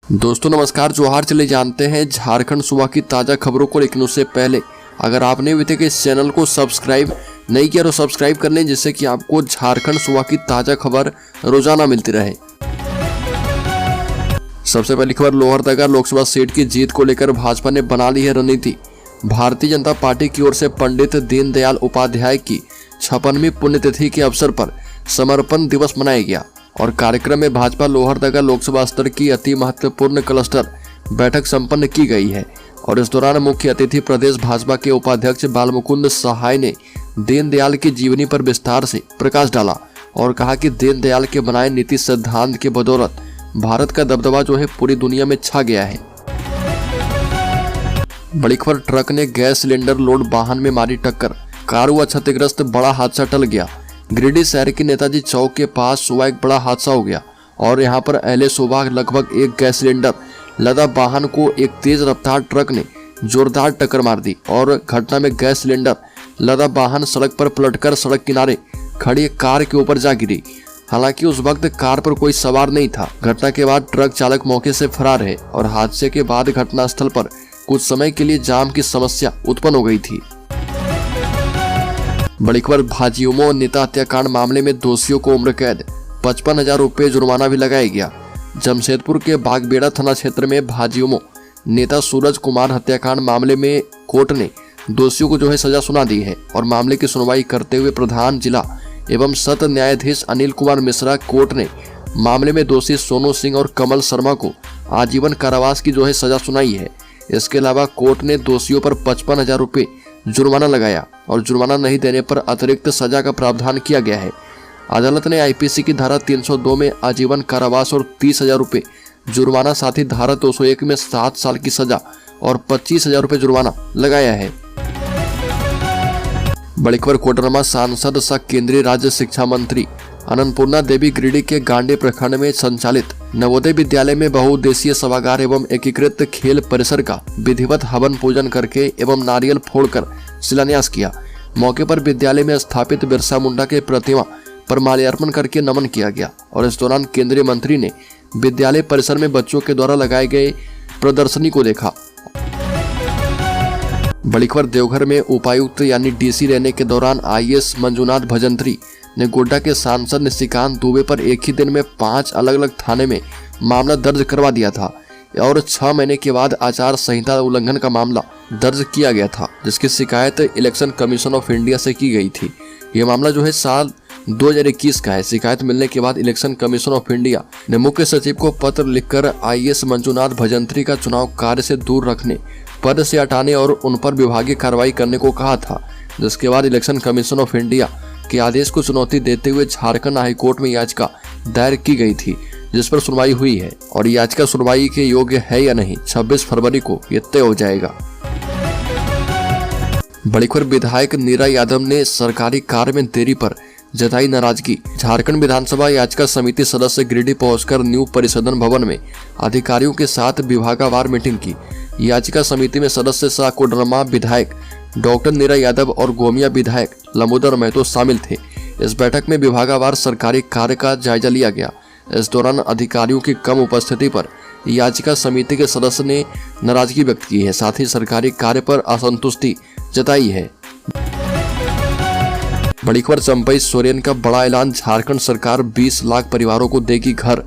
दोस्तों नमस्कार, जोहार। चले जानते हैं झारखंड सूबा की ताज़ा खबरों को, लेकिन उससे पहले अगर आपने अभी तक इस चैनल को सब्सक्राइब नहीं किया तो सब्सक्राइब कर लें, जिससे कि आपको झारखंड सूबा की ताज़ा खबर रोजाना मिलती रहे। सबसे पहली खबर, लोहरदगा लोकसभा सीट की जीत को लेकर भाजपा ने बना ली है रणनीति। भारतीय जनता पार्टी की ओर से पंडित दीनदयाल उपाध्याय की 56वीं पुण्यतिथि के अवसर पर समर्पण दिवस मनाया गया और कार्यक्रम में भाजपा लोहरदगा लोकसभा स्तर की अति महत्वपूर्ण क्लस्टर बैठक संपन्न की गई है। और इस दौरान मुख्य अतिथि प्रदेश भाजपा के उपाध्यक्ष बालमुकुंद सहाय ने दीनदयाल की जीवनी पर विस्तार से प्रकाश डाला और कहा कि दीनदयाल के बनाए नीति सिद्धांत के बदौलत भारत का दबदबा जो है पूरी दुनिया में छा गया है। बड़ी खबर, ट्रक ने गैस सिलेंडर लोड वाहन में मारी टक्कर, कार हुआ क्षतिग्रस्त, बड़ा हादसा टल गया। गिरिडीह शहर के नेताजी चौक के पास सुबह एक बड़ा हादसा हो गया और यहां पर अहले सुबह लगभग एक गैस सिलेंडर लदा वाहन को एक तेज रफ्तार ट्रक ने जोरदार टक्कर मार दी और घटना में गैस सिलेंडर लदा वाहन सड़क पर पलटकर सड़क किनारे खड़ी एक कार के ऊपर जा गिरी। हालांकि उस वक्त कार पर कोई सवार नहीं था। घटना के बाद ट्रक चालक मौके से फरार है और हादसे के बाद घटनास्थल पर कुछ समय के लिए जाम की समस्या उत्पन्न हो गई थी। बड़ी खबर, भाजियोमो नेता हत्याकांड मामले में दोषियों को उम्र कैद, 55,000 रुपये जुर्माना भी लगाया गया। जमशेदपुर के बागबेड़ा थाना क्षेत्र में भाजियोमो नेता सूरज कुमार हत्याकांड मामले में कोर्ट ने दोषियों को सजा सुना दी है और मामले की सुनवाई करते हुए प्रधान जिला एवं सत्र न्यायाधीश अनिल कुमार मिश्रा कोर्ट ने मामले में दोषी सोनू सिंह और कमल शर्मा को आजीवन कारावास की सजा सुनाई है। इसके अलावा कोर्ट ने दोषियों पर 55,000 रुपये जुर्माना लगाया और जुर्माना नहीं देने पर अतिरिक्त सजा का प्रावधान किया गया है। अदालत ने आईपीसी की धारा 302 में आजीवन कारावास और 30,000 रुपये जुर्माना, साथ ही धारा 201 में 7 साल की सजा और 25,000 रुपये जुर्माना लगाया है। बड़ी खबर, कोडरमा सांसद सह केंद्रीय राज्य शिक्षा मंत्री अन्नपूर्णा देवी गिरिडीह के गांडे प्रखंड में संचालित नवोदय विद्यालय में बहुउद्देशीय सभागार एवं एकीकृत खेल परिसर का विधिवत हवन पूजन करके एवं नारियल फोड़कर शिलान्यास किया। मौके पर विद्यालय में स्थापित बिरसा मुंडा के प्रतिमा पर माल्यार्पण करके नमन किया गया और इस दौरान केंद्रीय मंत्री ने विद्यालय परिसर में बच्चों के द्वारा लगाए गए प्रदर्शनी को देखा। बड़ी खबर, देवघर में उपायुक्त यानी डीसी रहने के दौरान आईएएस मंजुनाथ भजंत्री ने गोड्डा के सांसद निशिकांत दुबे पर एक ही दिन में 5 अलग अलग थाने में मामला दर्ज करवा दिया था और 6 महीने के बाद आचार संहिता उल्लंघन का मामला दर्ज किया गया था, जिसकी शिकायत इलेक्शन कमीशन ऑफ इंडिया से की गई थी। यह मामला साल 2021 का है। शिकायत मिलने के बाद इलेक्शन कमीशन ऑफ इंडिया ने मुख्य सचिव को पत्र लिखकर आईएएस मंजुनाथ भजंत्री का चुनाव कार्य से दूर रखने, पद से हटाने और उन पर विभागीय कार्रवाई करने को कहा था, जिसके बाद इलेक्शन कमीशन ऑफ इंडिया के आदेश को चुनौती देते हुए झारखंड हाईकोर्ट में याचिका दायर की गई थी, जिस पर सुनवाई हुई है और याचिका सुनवाई के योग्य है या नहीं 26 फरवरी को ये तय हो जाएगा। बड़ी खबर, विधायक नीरा यादव ने सरकारी कार्य में देरी पर जताई नाराजगी। झारखंड विधानसभा याचिका समिति सदस्य गिरिडीह पहुंचकर न्यू परिसदन भवन में अधिकारियों के साथ विभागवार मीटिंग की। याचिका समिति में सदस्य सह कोडरमा विधायक डॉक्टर नीरा यादव और गोमिया विधायक लंबोदर महतो शामिल थे। इस बैठक में विभागवार सरकारी कार्य का जायजा लिया गया। इस दौरान अधिकारियों की कम उपस्थिति पर याचिका समिति के सदस्य ने नाराजगी व्यक्त की है, साथ ही सरकारी कार्य पर असंतुष्टि जताई है। बड़ी खबर, चंपई सोरेन का बड़ा ऐलान, झारखंड सरकार 20 लाख परिवारों को देगी घर।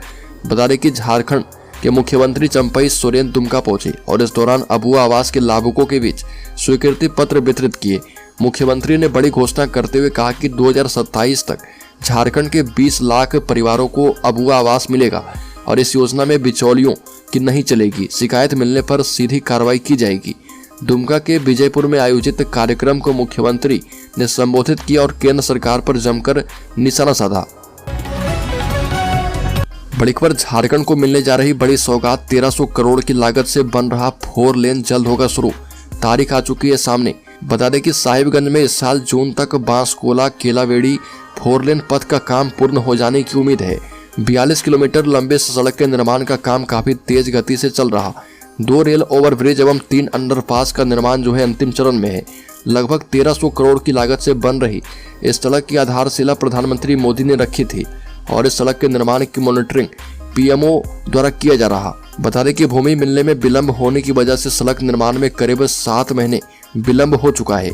बता दें कि झारखंड के मुख्यमंत्री चंपई सोरेन दुमका पहुंचे और इस दौरान अबुआ आवास के लाभुकों के बीच स्वीकृति पत्र वितरित किए। मुख्यमंत्री ने बड़ी घोषणा करते हुए कहा कि 2027 तक झारखंड के 20 लाख परिवारों को अबुआ आवास मिलेगा और इस योजना में बिचौलियों की नहीं चलेगी। शिकायत मिलने पर सीधी कार्रवाई की जाएगी। दुमका के विजयपुर में आयोजित कार्यक्रम को मुख्यमंत्री ने संबोधित किया और केंद्र सरकार पर जमकर निशाना साधा। बड़ी खबर, झारखंड को मिलने जा रही बड़ी सौगात, 1300 करोड़ की लागत से बन रहा 4 लेन जल्द होगा शुरू। तारीख आ चुकी है सामने। बता दें कि साहिबगंज में इस साल जून तक बांसकोला केलावेड़ी 4 लेन पथ का काम पूर्ण हो जाने की उम्मीद है। 42 किलोमीटर लंबे सड़क के निर्माण का काम काफी तेज गति से चल रहा। 2 रेल ओवरब्रिज एवं 3 अंडरपास का निर्माण अंतिम चरण में है। लगभग 1300 करोड़ की लागत से बन रही इस सड़क की आधारशिला प्रधानमंत्री मोदी ने रखी थी और इस सड़क के निर्माण की मॉनिटरिंग पीएमओ द्वारा किया जा रहा। बता दें कि भूमि मिलने में विलंब होने की वजह से सड़क निर्माण में करीब 7 महीने विलंब हो चुका है।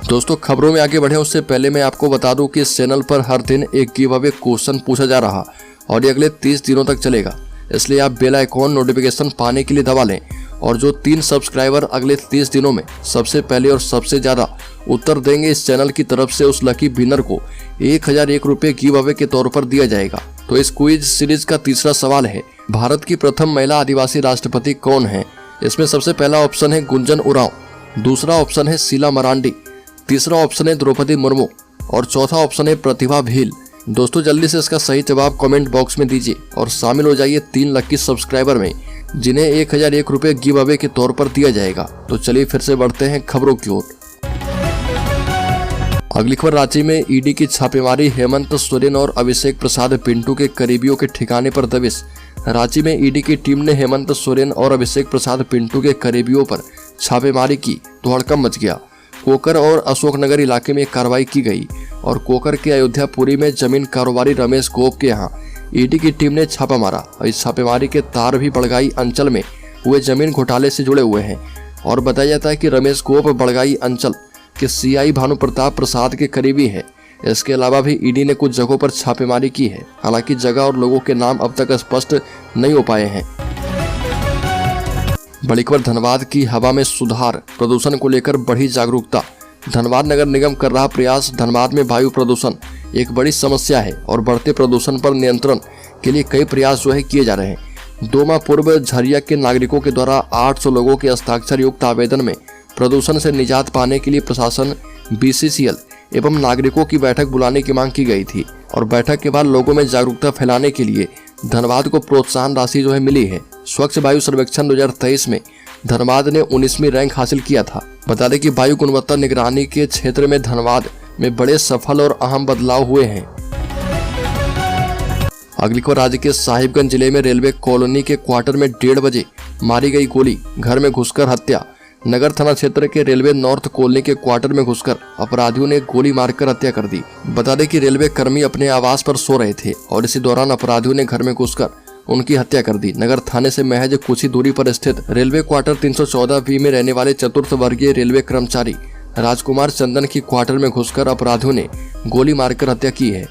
दोस्तों, खबरों में आगे बढ़े उससे पहले मैं आपको बता दूं कि इस चैनल पर हर दिन एक गिव अवे क्वेश्चन पूछा जा रहा और ये अगले 30 दिनों तक चलेगा, इसलिए आप बेल आइकॉन नोटिफिकेशन पाने के लिए दबा लें और जो 3 सब्सक्राइबर अगले 30 दिनों में सबसे पहले और सबसे ज्यादा उत्तर देंगे इस चैनल की तरफ से उस लकी विनर को 1001 रुपये गिव अवे के तौर पर दिया जाएगा। तो इस क्विज सीरीज का तीसरा सवाल है, भारत की प्रथम महिला आदिवासी राष्ट्रपति कौन है? इसमें सबसे पहला ऑप्शन है गुंजन उरांव, दूसरा ऑप्शन है शीला मरांडी, तीसरा ऑप्शन है द्रौपदी मुर्मू और चौथा ऑप्शन है प्रतिभा भील। दोस्तों, जल्दी से इसका सही जवाब कमेंट बॉक्स में दीजिए और शामिल हो जाइए 3 लकी सब्सक्राइबर में जिन्हें 1001 रुपये गिव अवे के तौर पर दिया जाएगा। तो चलिए फिर से बढ़ते हैं खबरों की ओर। अगली खबर, रांची में ईडी की छापेमारी, हेमंत सोरेन और अभिषेक प्रसाद पिंटू के करीबियों के ठिकाने पर दबिश। रांची में ईडी की टीम ने हेमंत सोरेन और अभिषेक प्रसाद पिंटू के करीबियों पर छापेमारी की तो हड़कंप मच गया। कोकर और अशोकनगर इलाके में कार्रवाई की गई और कोकर के अयोध्यापुरी में जमीन कारोबारी रमेश गोप के यहाँ ईडी की टीम ने छापा मारा और इस छापेमारी के तार भी बड़गाई अंचल में हुए जमीन घोटाले से जुड़े हुए हैं और बताया जाता है कि रमेश गोप बड़गाई अंचल के सीआई भानु प्रताप प्रसाद के करीबी है। इसके अलावा भी ईडी ने कुछ जगहों पर छापेमारी की है, हालांकि जगह और लोगों के नाम अब तक स्पष्ट नहीं हो पाए हैं। बड़ी खबर, धनबाद की हवा में सुधार, प्रदूषण को लेकर बढ़ी जागरूकता। धनबाद नगर निगम कर रहा प्रयास। धनबाद में वायु प्रदूषण एक बड़ी समस्या है और बढ़ते प्रदूषण पर नियंत्रण के लिए कई प्रयास किए जा रहे हैं। 2 माह पूर्व झरिया के नागरिकों के द्वारा 800 लोगों के हस्ताक्षर युक्त आवेदन में प्रदूषण से निजात पाने के लिए प्रशासन, BCCL एवं नागरिकों की बैठक बुलाने की मांग की गई थी और बैठक के बाद लोगों में जागरूकता फैलाने के लिए धनबाद को प्रोत्साहन राशि मिली है। स्वच्छ वायु सर्वेक्षण 2023 में धनबाद ने 19वीं रैंक हासिल किया था। बता दें कि वायु गुणवत्ता निगरानी के क्षेत्र में धनबाद में बड़े सफल और अहम बदलाव हुए हैं। अगली खबर, राज्य के साहिबगंज जिले में रेलवे कॉलोनी के क्वार्टर में 1:30 बजे मारी गई गोली, घर में घुसकर हत्या। नगर थाना क्षेत्र के रेलवे नॉर्थ कॉलोनी के क्वार्टर में घुसकर अपराधियों ने गोली मारकर हत्या कर दी। बता दें कि रेलवे कर्मी अपने आवास पर सो रहे थे और इसी दौरान अपराधियों ने घर में घुसकर उनकी हत्या कर दी। नगर थाने से महज कुछ ही दूरी पर स्थित रेलवे क्वार्टर 314B में रहने वाले 4th वर्गीय रेलवे कर्मचारी राजकुमार चंदन की क्वार्टर में घुसकर अपराधियों ने गोली मारकर हत्या की है।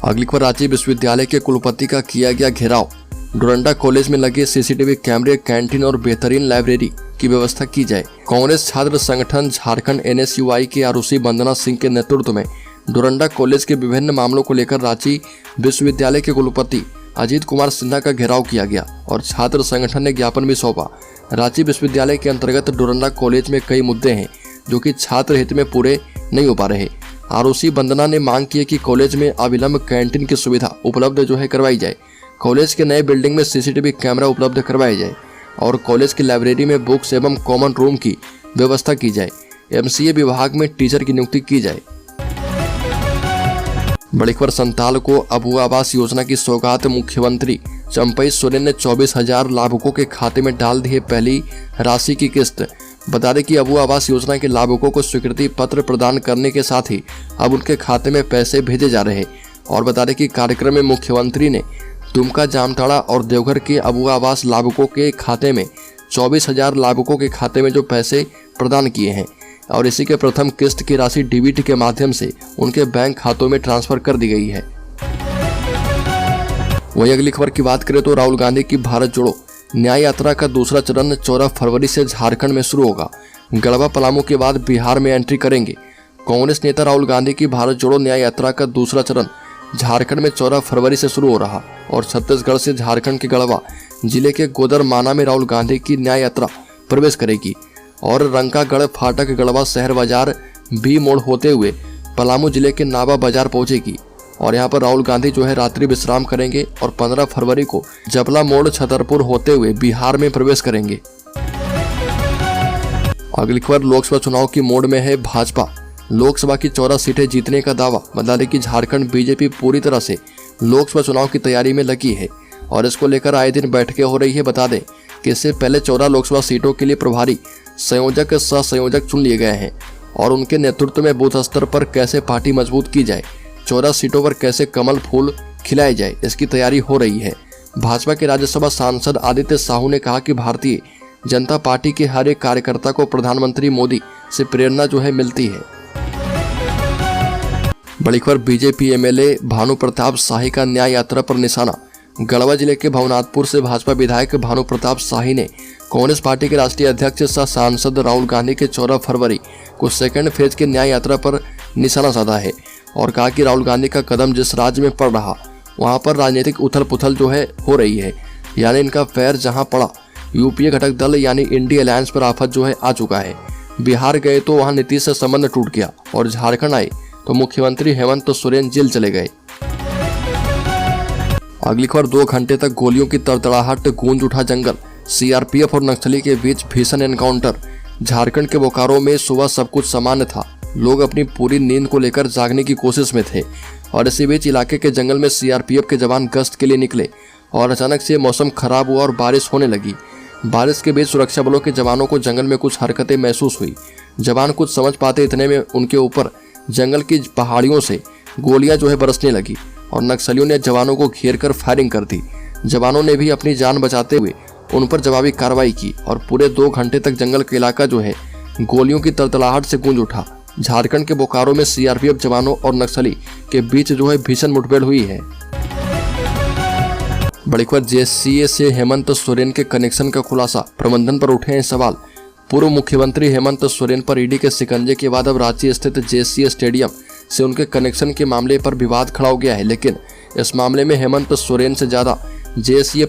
अगली खबर, रांची विश्वविद्यालय के कुलपति का किया गया घेराव। डोरंडा कॉलेज में लगे CCTV कैमरे, कैंटीन और बेहतरीन लाइब्रेरी की व्यवस्था की जाए। कांग्रेस छात्र संगठन झारखंड NSUI के आरुषि वंदना सिंह के नेतृत्व में डोरंडा कॉलेज के विभिन्न मामलों को लेकर रांची विश्वविद्यालय के कुलपति अजीत कुमार सिन्हा का घेराव किया गया और छात्र संगठन ने ज्ञापन भी सौंपा। रांची विश्वविद्यालय के अंतर्गत डोरंडा कॉलेज में कई मुद्दे हैं जो कि छात्र हित में पूरे नहीं हो पा रहे। आरुषि वंदना ने मांग की है कि कॉलेज में अविलंब कैंटीन की सुविधा उपलब्ध करवाई जाए, कॉलेज के नए बिल्डिंग में CCTV कैमरा उपलब्ध करवाया जाए और कॉलेज की लाइब्रेरी में बुक्स एवं कॉमन रूम की व्यवस्था की जाए। MCA विभाग में टीचर की नियुक्ति की जाए। बड़ी खबर, संताल को अबुआ आवास योजना की सौगात, मुख्यमंत्री चंपई सोरेन ने 24,000 लाभुकों के खाते में डाल दी है पहली राशि की किस्त। बता दें कि अबुआ आवास योजना के लाभुकों को स्वीकृति पत्र प्रदान करने के साथ ही अब उनके खाते में पैसे भेजे जा रहे हैं और बता दें कि कार्यक्रम में मुख्यमंत्री ने दुमका, जामताड़ा और देवघर के अबुआ आवास लाभुकों के खाते में 24,000 लाभुकों के खाते में जो पैसे प्रदान किए हैं और इसी के प्रथम किस्त की राशि DBT के माध्यम से उनके बैंक खातों में ट्रांसफर कर दी गई है। वहीं अगली खबर की बात करें तो राहुल गांधी की भारत जोड़ो न्याय यात्रा का दूसरा चरण 14 फरवरी से झारखंड में शुरू होगा। गढ़वा, पलामू के बाद बिहार में एंट्री करेंगे। कांग्रेस नेता राहुल गांधी की भारत जोड़ो न्याय यात्रा का दूसरा चरण झारखंड में 14 फरवरी से शुरू हो रहा और छत्तीसगढ़ से झारखंड के गढ़वा जिले के गोदरमाना में राहुल गांधी की न्याय यात्रा प्रवेश करेगी और रंकागढ़ फाटक, गढ़वा शहर बाजार, B मोड़ होते हुए पलामू जिले के नाबा बाजार पहुंचेगी और यहां पर राहुल गांधी रात्रि विश्राम करेंगे और 15 फरवरी को जबला मोड़, छतरपुर होते हुए बिहार में प्रवेश करेंगे। अगली खबर, लोकसभा चुनाव की मोड़ में है भाजपा। लोकसभा की 14 सीटें जीतने का दावा। बता दें कि झारखंड बीजेपी पूरी तरह से लोकसभा चुनाव की तैयारी में लगी है और इसको लेकर आए दिन बैठकें हो रही है। बता दें कि इससे पहले 14 लोकसभा सीटों के लिए प्रभारी संयोजक, सह संयोजक चुन लिए गए हैं और उनके नेतृत्व में बूथ स्तर पर कैसे पार्टी मजबूत की जाए, 14 सीटों पर कैसे कमल फूल खिलाए जाए, इसकी तैयारी हो रही है। भाजपा के राज्यसभा सांसद आदित्य साहू ने कहा कि भारतीय जनता पार्टी के हर एक कार्यकर्ता को प्रधानमंत्री मोदी से प्रेरणा मिलती है। बड़ी खबर, बीजेपी एमएलए भानु प्रताप शाही का न्याय यात्रा पर निशाना। गढ़वा जिले के भवनाथपुर से भाजपा विधायक भानु प्रताप शाही ने कांग्रेस पार्टी के राष्ट्रीय अध्यक्ष सह सांसद राहुल गांधी के 14 फरवरी को सेकंड फेज के न्याय यात्रा पर निशाना साधा है और कहा कि राहुल गांधी का कदम जिस राज्य में पड़ रहा वहां पर राजनीतिक उथल पुथल हो रही है, यानी इनका पैर जहां पड़ा यूपीए घटक दल यानी इंडिया अलायंस पर आफत आ चुका है। बिहार गए तो वहां नीतीश से संबंध टूट गया और झारखंड आए तो मुख्यमंत्री हेमंत सोरेन जेल चले गए। अगली खबर, 2 घंटे तक गोलियों की तड़तड़ाहट, गूंज उठा जंगल। सीआरपीएफ और नक्सली के बीच भीषण एनकाउंटर। झारखंड के बोकारो में सुबह सब कुछ सामान्य था। लोग अपनी पूरी नींद को लेकर जागने की कोशिश में थे और इसी बीच इलाके के जंगल में सीआरपीएफ के जवान गश्त के लिए निकले और अचानक से मौसम खराब हुआ और बारिश होने लगी। बारिश के बीच सुरक्षा बलों के जवानों को जंगल में कुछ हरकतें महसूस हुई। जवान कुछ समझ पाते इतने में उनके ऊपर जंगल की पहाड़ियों से गोलियां बरसने लगी और नक्सलियों ने जवानों को घेर कर फायरिंग कर दी। जवानों ने भी अपनी जान बचाते हुए उन पर जवाबी कार्रवाई की और पूरे 2 घंटे तक जंगल का इलाका गोलियों की तड़तड़ाहट से गूंज उठा। झारखंड के बोकारो में सीआरपीएफ जवानों और नक्सली के बीच भीषण मुठभेड़ हुई है। बड़ी खबर, जेसीए से हेमंत सोरेन के कनेक्शन का खुलासा। प्रबंधन पर उठे हैं सवाल। पूर्व मुख्यमंत्री हेमंत सोरेन पर ईडी के शिकंजे के बाद अब रांची स्थित जेसीए स्टेडियम से उनके कनेक्शन के मामले पर विवाद खड़ा हो गया है, लेकिन इस मामले में हेमंत सोरेन से ज्यादा जेसीए